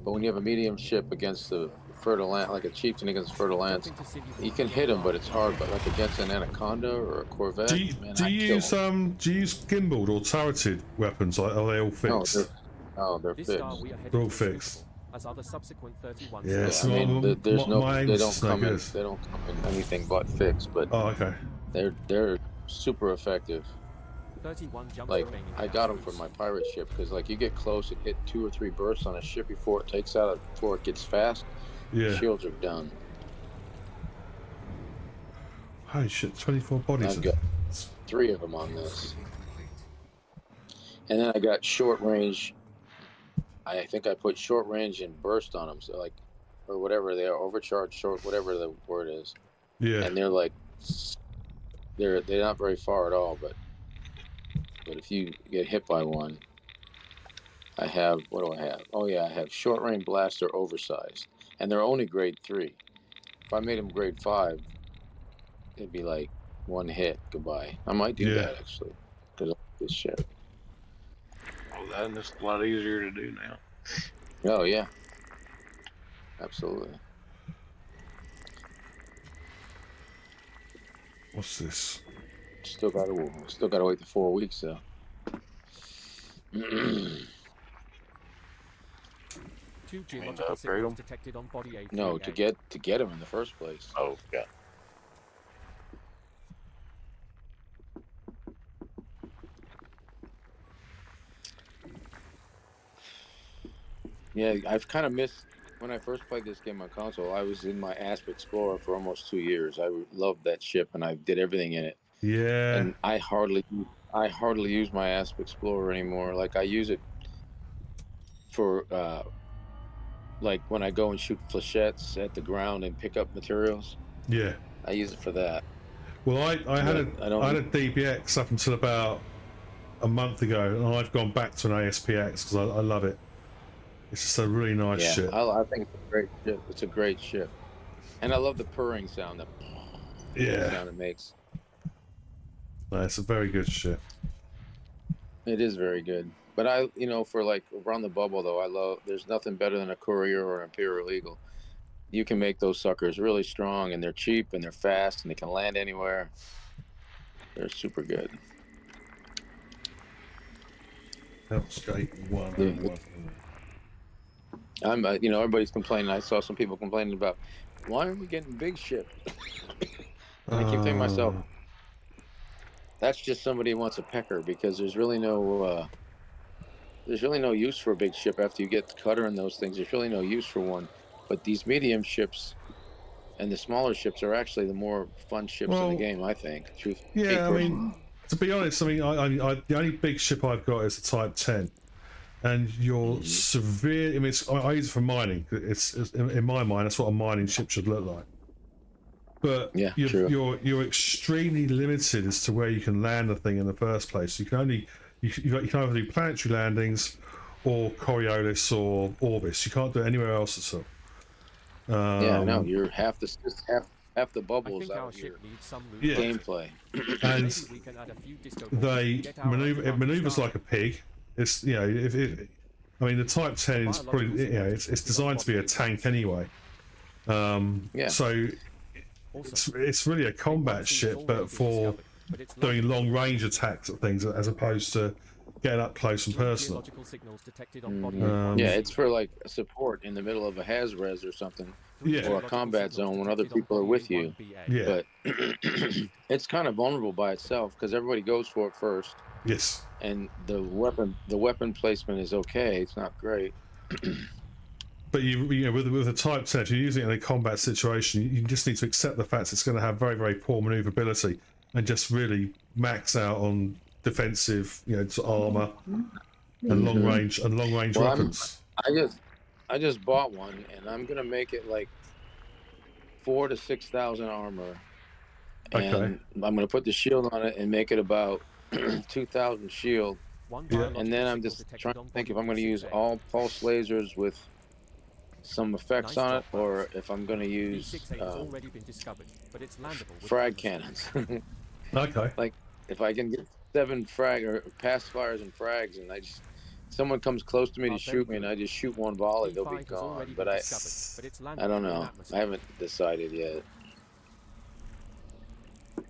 But when you have a medium ship against the fertile land, like a chieftain against fertile lands, Hoping to see you can hit them, but it's hard. But like against an anaconda or a corvette, Do you, man, do I'd you kill use 'em. do you use gimbaled or turreted weapons? Like, are they all No, fixed? they're This fixed. star we are headed They're all to fixed. Scoopable, as other subsequent 31 Yeah, Yeah, it's I not- mean, there's no, my they aim's don't just no come in, good. they don't come in anything but fixed. But Oh, okay. they're super effective. 31 jumps Like remaining. I got them from my pirate ship because like you get close and hit 2 or 3 bursts on a ship before it takes out, before it gets fast. Yeah. Shields are done. Holy shit, 24 bodies. I've got 3 of them on this, and then I got short range. I think I put short range and burst on them, so like, or whatever they are, overcharged short, whatever the word is. Yeah. And they're like, they're not very far at all, but if you get hit by one, I have, what do I have? Oh yeah, I have short range blaster oversized, and they're only grade 3. If I made them grade 5, it'd be like one hit, goodbye. I might do Yeah. that actually, because I like this shit. Oh, that's a lot easier to do now. Oh yeah, absolutely. What's this? Still gotta wait the 4 weeks though. 2 to geological upgrade signals 'em? detected on body A3A. No, to get them in the first place. Oh, yeah. Yeah, I've kind of missed when I first played this game on console. I was in my Asp Explorer for almost 2 years. I loved that ship and I did everything in it. Yeah. And I hardly use my Asp Explorer anymore. Like I use it for like when I go and shoot flechettes at the ground and pick up materials. Yeah. I use it for that. Well, I had But I I had a DBX up until about a month ago, and I've gone back to an ASPX because I love it. It's just a really nice Yeah, ship. I think it's a great ship. It's a great ship, and I love the purring sound, the Yeah. sound it makes. No, it's a very good ship. It is very good, But I, for like around the bubble though, I love. There's nothing better than a Courier or an Imperial Eagle. You can make those suckers really strong, and they're cheap, and they're fast, and they can land anywhere. They're super good. Hellscape The- 101. I'm, everybody's complaining. I saw some people complaining about why aren't we getting big ships? And I keep thinking to myself, that's just somebody who wants a pecker because there's really no use for a big ship after you get the cutter and those things. There's really no use for one. But these medium ships and the smaller ships are actually the more fun ships in Well, the game, I think. Truth. Yeah, I me mean, to be honest, I mean, the only big ship I've got is the Type 10, and you're severe. I mean, I use it for mining. It's in my mind, that's what a mining ship should look like. But Yeah, true. you're extremely limited as to where you can land the thing in the first place. You can only you can either do planetary landings or Coriolis or Orbis. You can't do it anywhere else at all. Yeah, no, you're half the I bubbles think our out here. ship needs some loot. Yeah. Gameplay. And Maybe we can add a few disco balls they to get our maneuver. It underground maneuvers started. like a pig. It's I mean, the Type 10 is probably it's designed to be a tank anyway. Yeah. So Also, it's really a combat one seems ship, already but been for discovered, but it's doing not- long range attacks at things as opposed to getting up close and personal. Geological signals detected on body Yeah, it's for like support in the middle of a has-res or something, Yeah. or a combat zone when other people are with you. Yeah. But it's kind of vulnerable by itself because everybody goes for it first, Yes. and the weapon placement is okay. It's not great. But you know, with a Type 10, if you're using it in a combat situation, you just need to accept the fact it's going to have very, very poor maneuverability and just really max out on defensive, armor and long range Well, weapons. I just bought one, and I'm gonna make it like 4,000 to 6,000 armor, and Okay. I'm gonna put the shield on it and make it about 2,000 shield. One Yeah. biological And then I'm signal just detected trying on to think body if I'm going to pieces use there. all pulse lasers with some effects Nice on it, drop or box. if I'm going to use B68 has already been discovered, but it's landable with frag bonus. cannons. Okay. Like if I can get 7 frag or pass fires and frags, and someone comes close to me to shoot me, and I just shoot one volley, they'll be B5 has already gone. But been discovered, but it's I don't landable in know. I atmosphere. haven't decided yet.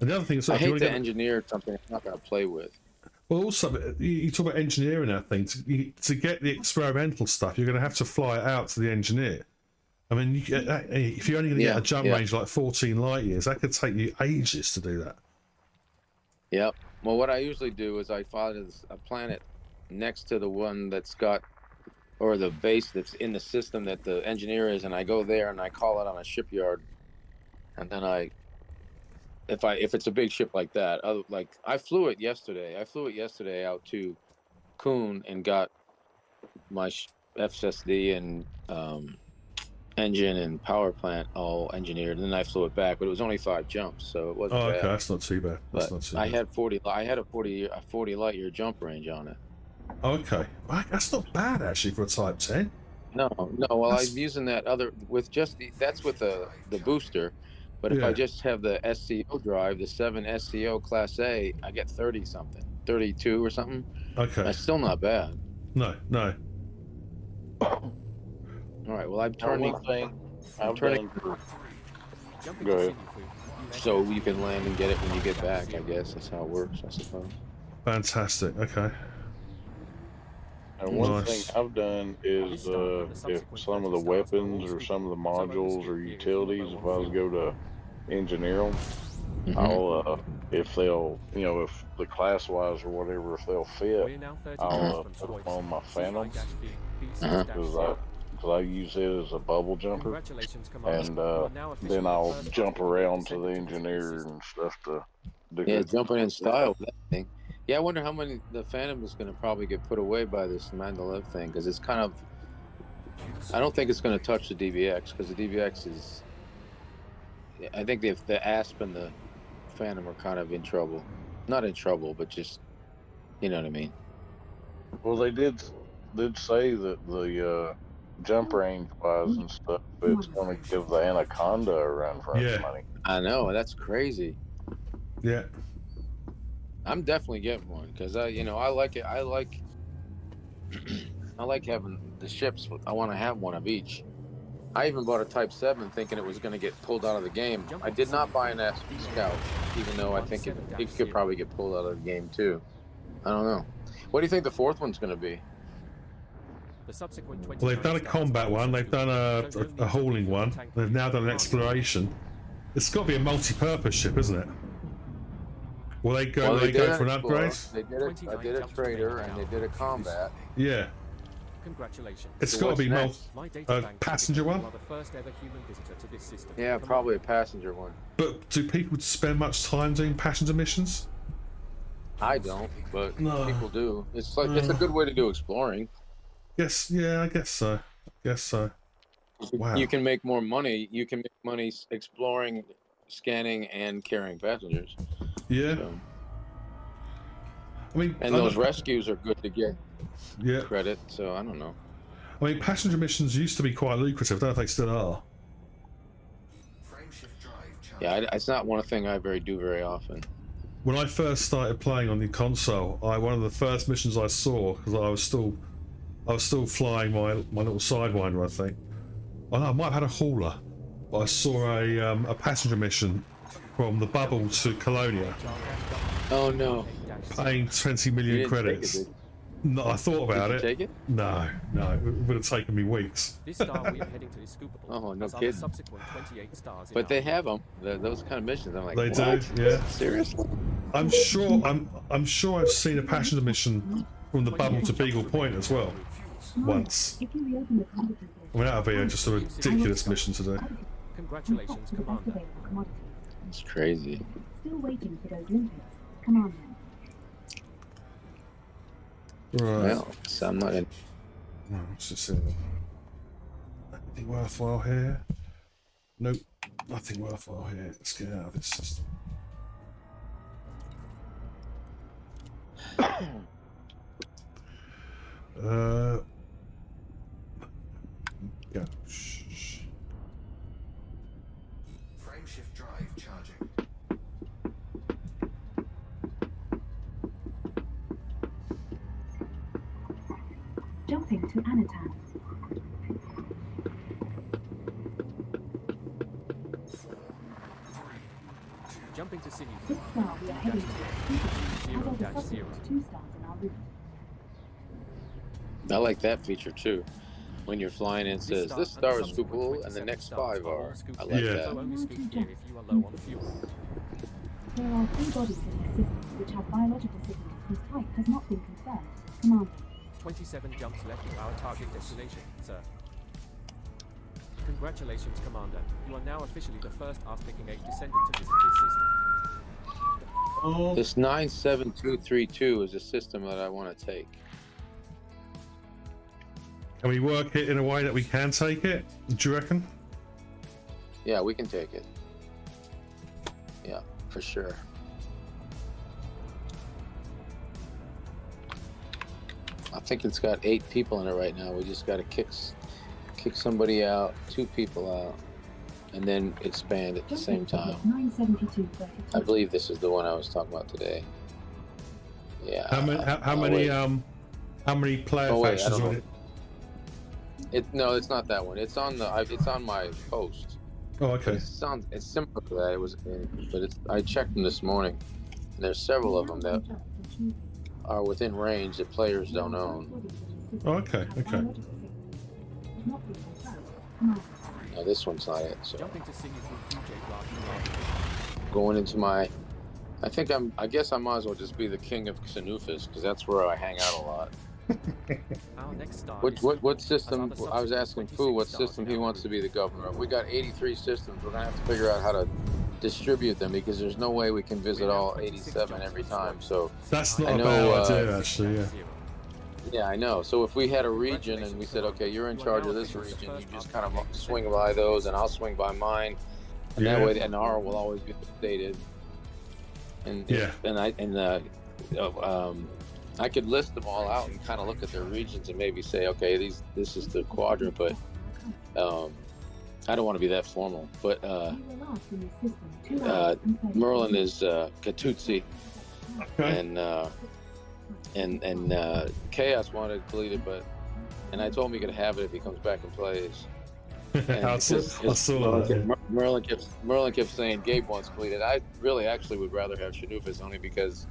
And the other thing is, I if you hate want to to get, engineer something I'm not going to play with. well, also you talk about engineering that thing to get the experimental stuff. You're going to have to fly it out to the engineer. I mean, if you're only going to get a jump range like 14 light years, that could take you ages to do that. Yep. Well, what I usually do is I find a planet next to the one that's got, or the base that's in the system that the engineer is, and I go there and I call it on a shipyard, and then if it's a big ship like that, like I flew it yesterday. I flew it yesterday out to Kuhn and got my FSD and engine and power plant all engineered, and then I flew it back. But it was only 5 jumps, so it wasn't Oh, okay, bad. that's not too bad. That's But not too I bad. had a 40 light year jump range on it. Okay, right, that's not bad actually for a Type 10. No. Well, That's- I'm using that other with just that's with the booster. But if I Yeah. just have the SCO drive, the 7 SCO Class A, I get 30 something, 32 or something. Okay, That's still not bad. no. All right. Well, I'm Now, turning one thing I've turning- done Jumping Go to ahead. signal food. so you can land and get it when you get back. I guess that's how it works. I suppose. Fantastic. Okay. And one Nice. thing I've done is if some of the weapons or some of the modules or utilities, if I was to go to engineer them, I'll if they'll if the class wise or whatever, if they'll fit, We're now 30 I'll minutes put from them Stroids. on my Phantoms Uh-huh. because I use it as a bubble jumper, Congratulations, Commander. and You are now officially then the I'll first jump Australian around to the descendant into the engineer system. and stuff to do Yeah, it. jumping in style with that thing. Yeah, I wonder how many the Phantom is going to probably get put away by this Mandalev thing because it's kind of. I don't think it's going to touch the DBX because the DBX is. I think the Asp and the Phantom are kind of in trouble. Not in trouble, but just, you know what I mean. Well, they did say that the jump range wise and stuff, it's going to give the Anaconda a run for its Yeah. money. I know that's crazy. Yeah. I'm definitely getting one because I like it. I like I like having the ships. I want to have one of each. I even bought a Type 7 thinking it was going to get pulled out of the game. I did not buy an S Scout, even though I think it could probably get pulled out of the game too. I don't know. What do you think the fourth one's going to be? The subsequent 29 Well, they've done a stars combat are one. also They've done shows a only hauling the one. tank They've now done an unit. exploration. It's got to be a multi-purpose ship, isn't it? Will they go? Well, will they go did for an Explorer, upgrade? They did it. I did a trader and they did a combat. Yeah, Congratulations. it's So got to what's be next? My data bank passenger indicates one. you are the first ever human visitor to this system. Yeah, Come probably a on. passenger one. But do people spend much time doing passenger missions? I don't, but No. people do. It's like it's a good way to do exploring. Yes, yeah, I guess so. Guess so. Wow. You can make more money. You can make money exploring, scanning, and carrying passengers. Yeah, So, I mean, and those rescues are good to get yeah, credit. So I don't know. I mean, passenger missions used to be quite lucrative. I don't know if they still are. Frameshift drive Yeah, charging. it's not one thing I do very often. When I first started playing on the console, one of the first missions I saw, because I was still flying my little Sidewinder, I think. Oh no, I might have had a hauler, but I saw a passenger mission from the bubble to Colonia, Oh no! paying 20 You million didn't credits. Take it, No, I thought did about you it. take it? No, it would have taken me weeks. This star we are heading to is scoopable. Oh, no as are the kidding. subsequent 28 stars in But our they have them. Those kind of missions. I'm like, They what? do, yeah. Seriously? I'm sure I've seen a passenger mission from the bubble to Beagle Point as well, once. If you reopen the combat I mean, that would be just a ridiculous mission to do. Congratulations, Commander. It's crazy. Still waiting for those limpets. Come on then. Right. Well, so I'm not in. No, let's just see. Anything worthwhile here? Nope, nothing worthwhile here. Let's get out of this system. Go. Shh. Frameshift drive charging. Jumping to Anatan. Jumping to Sinew. 6 star we are heading to. As are the subsequent 2 stars in our route. I like that feature too. When you're flying and it says this star is scoopable and the next 5 are. I like Yeah. that. So only scoop here if you are low on fuel. There are 3 bodies in this system which have biological signals whose type has not been confirmed. Commander. 27 jumps left to our target destination, sir. Congratulations, Commander. You are now officially the first Arctic-picking descendant to visit this system. Oh, This 97232 is a system that I want to take. can we work it in a way that we can take it? Do you reckon? Yeah, we can take it. Yeah, for sure. I think it's got 8 people in it right now. We just got to kick somebody out, 2 people out, and then expand at the same time. 972.32. I believe this is the one I was talking about today. Yeah. How many player Oh, wait, I factions don't are know. it? No, it's not that one. It's on my post. Oh, okay. It's similar to that. But I checked them this morning. And there's several of them that are within range that players don't own. Oh, okay. No, this one's not it. So Jumping to Sinew through QJ Clark. going into my, I guess I might as well just be the king of Xenufis because that's where I hang out a lot. Our next star is What scoopable, system? as are the I was subsequent asking 26 Fu what stars system in he our wants to route. be the governor of. We got 83 systems. We're gonna have to figure out how to distribute them because there's no way we can visit all 87 every time. So That's not I a know, bad idea, actually. Yeah. yeah, I know. So if we had a region and we said, okay, you're in charge of this region, you just kind of swing by those, and I'll swing by mine, and that Yeah. way, and R will always be updated. And Yeah. I could list them all out and kind of look at their regions and maybe say, okay, this is the quadrant, but I don't want to be that formal. But Merlin is Katutsi, Okay. and and Chaos wanted to delete it, and I told him he could have it if he comes back and plays. And I saw that. Merlin kept saying Gabe wants deleted. I really actually would rather have Shanufus only because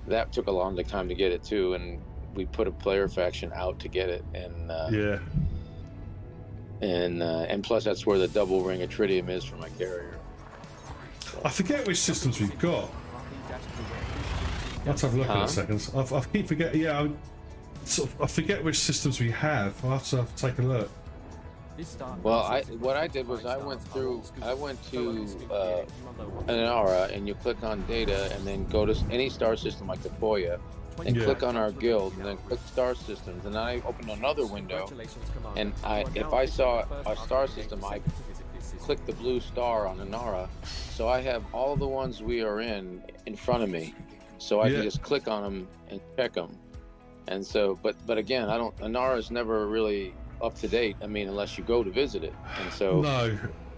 that took a long time to get it too, and we put a player faction out to get it, and Yeah. and plus that's where the double ring of tritium is for my carrier. I forget which systems we've got. Let's have a look in a second. I keep forgetting. Yeah, I forget which systems we have. I'll have to take a look. Well, what I did was I went to Anara, and you click on data, and then go to any star system like the Poya, and click on our guild, and then click star systems, and then I opened another window, and if I saw a star system, I click the blue star on Anara, so I have all the ones we are in front of me, so I can just click on them and check them, and so but again, Anara is never really up to date. I mean, unless you go to visit it, and so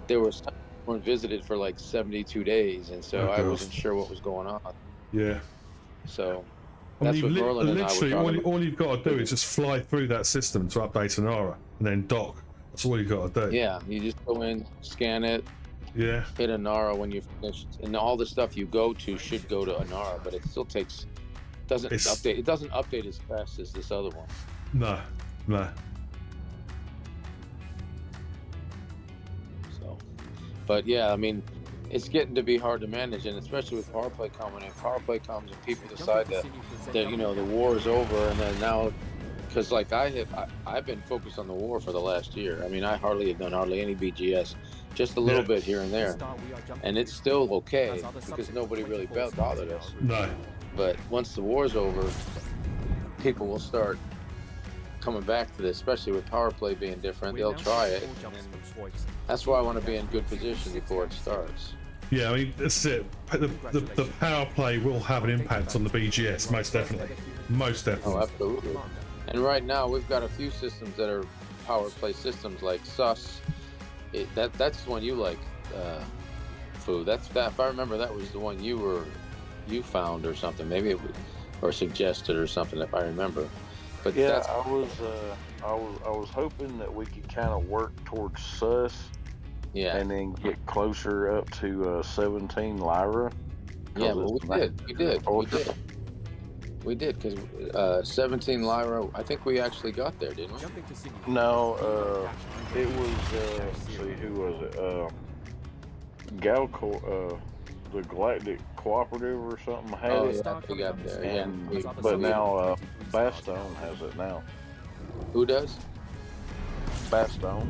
there was some weren't visited for like 72 days, and so I wasn't sure what was going on. Yeah. So I that's mean, what Merlin and I were literally, talking about. all you've got to do is just fly through that system to update Anara, and then dock. That's all you've got to do. Yeah, you just go in, scan it, Yeah. hit Anara when you're finished, and all the stuff you go to should go to Anara, but it still doesn't update. It doesn't update as fast as this other one. No. But yeah, I mean, it's getting to be hard to manage, and especially with power play coming in. Power play comes and people decide that the war is over, and then now, because like I've been focused on the war for the last year. I mean, I have done hardly any BGS, just a little bit here and there, and it's still okay because nobody really bothered us. No. But once the war's over, people will start coming back to this, especially with power play being different. They'll try it. That's why I want to be in good position before it starts. Yeah, I mean, that's it. The power play will have an impact on the BGS, most definitely. Most definitely. Oh, absolutely. And right now, we've got a few systems that are power play systems, like Sus. That's the one you like, Fu. That if I remember, that was the one you found or something. Maybe it was, or suggested or something, if I remember. But yeah, I was hoping that we could kind of work towards Sus. Yeah. And then get closer up to 17 Lyra. Yeah, well, we did, because 17 Lyra, I think we actually got there, didn't we? No, it was, let's see, who was it? The Galactic Cooperative or something had it. Yeah, we got there, and, but now Bastone has it now. Who does? Bastone.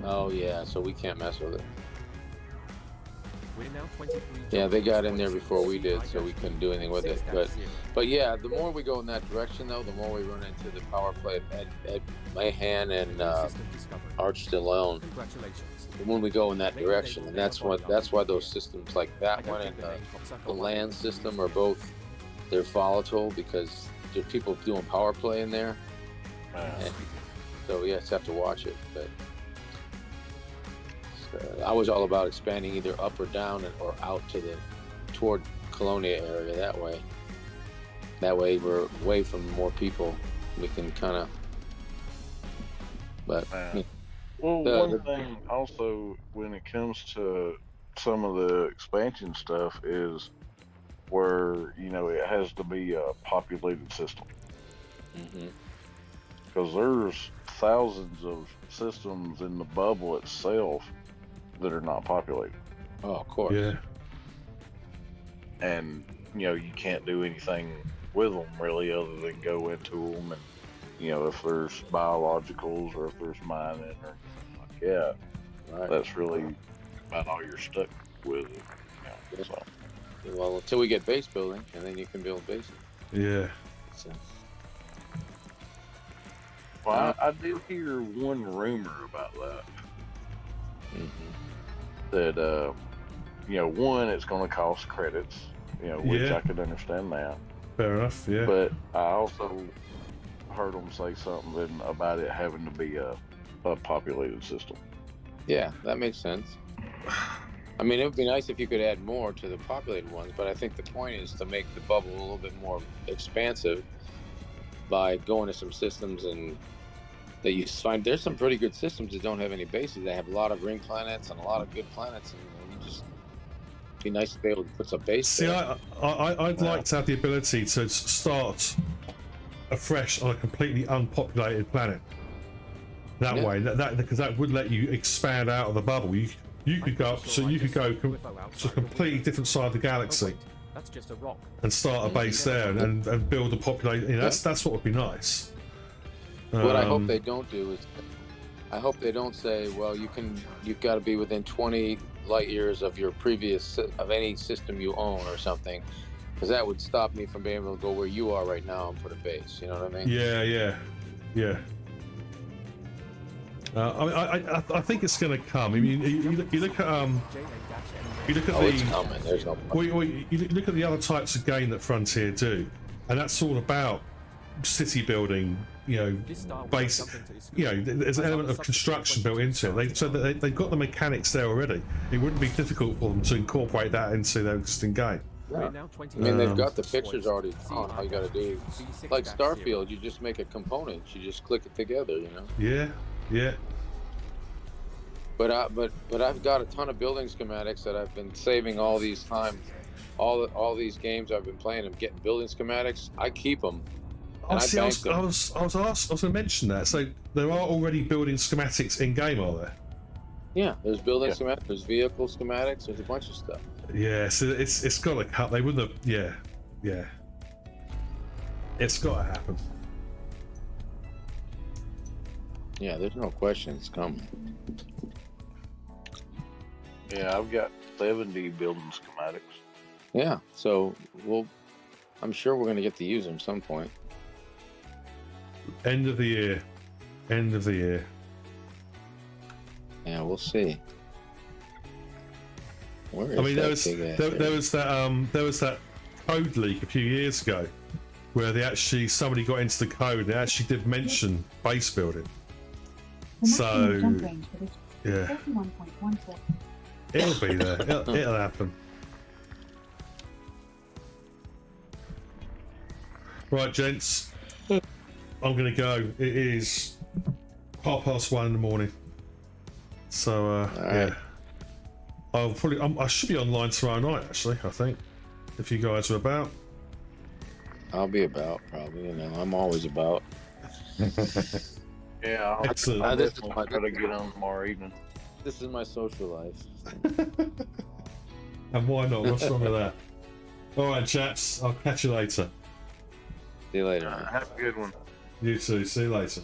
Oh yeah, so we can't mess with it. Yeah, they got in there before we did, so we couldn't do anything with it. But yeah, the more we go in that direction, though, the more we run into the power play at Mahan and Arch Stallone. When we go in that direction, and that's why those systems like that one and the land system are both, they're volatile because there's people doing power play in there. And so you just have to watch it. But I was all about expanding either up or down or out toward Colonia area that way. That way we're away from more people. We can kind of. But well, one thing also when it comes to some of the expansion stuff is where it has to be a populated system. Because there's thousands of systems in the bubble itself that are not populated. Oh, of course. Yeah. And you can't do anything with them really other than go into them, and if there's biologicals or if there's mining or anything like that, that's really about all you're stuck with. So. Well, until we get base building, and then you can build bases. Yeah. So. Well, I did hear one rumor about that. That one, it's going to cost credits, which I could understand that. Fair enough. Yeah. But I also heard them say something about it having to be a populated system. Yeah, that makes sense. I mean, it would be nice if you could add more to the populated ones, but I think the point is to make the bubble a little bit more expansive by going to some systems and that you find there's some pretty good systems that don't have any bases. They have a lot of ring planets and a lot of good planets, and you just be nice to be able to put some base See, there. I'd like to have the ability to start afresh on a completely unpopulated planet. That way, because that would let you expand out of the bubble. You could go up, so you could go to a completely different side of the galaxy That's just a rock. and start a base there and build a population. You know, that's what would be nice. What I hope they don't do is, I hope they don't say, well, you've got to be within 20 light years of your previous of any system you own or something, because that would stop me from being able to go where you are right now and put a base. You know what I mean? Yeah. I think it's going to come. I mean, you look at It's coming. There's no. you look at the other types of game that Frontier do, and that's all about city building. You know, base. You know, there's an element of construction built into it. So they've got the mechanics there already. It wouldn't be difficult for them to incorporate that into their existing game. Yeah. I mean, they've got the pictures already on. All you got to do, like Starfield, you just make a component. You just click it together. You know. Yeah. But I've got a ton of building schematics that I've been saving all these times. All these games I've been playing, I'm getting building schematics. I keep them. I was going to mention that. So there are already building schematics in game, are there? Yeah, there's building schematics, there's vehicle schematics, there's a bunch of stuff. Yeah, so it's got to cut. They wouldn't have. Yeah. It's got to happen. Yeah, there's no question it's coming. Yeah, I've got 70 building schematics. Yeah, so I'm sure we're going to get to use them at some point. End of the year. Yeah, we'll see. Where is I mean, there that was that code leak a few years ago where somebody got into the code. They actually did mention base building. So yeah, it'll be there. It'll happen. Right, gents, I'm gonna go. It is 1:30 in the morning. So yeah, I should be online tomorrow night. Actually, I think if you guys are about. I'll be about, probably. You know, I'm always about. Yeah, Excellent. I'll definitely try to get on tomorrow evening. This is my social life. And why not? What's wrong with that? All right, chaps. I'll catch you later. See you later. Have a good one. You too. See you later.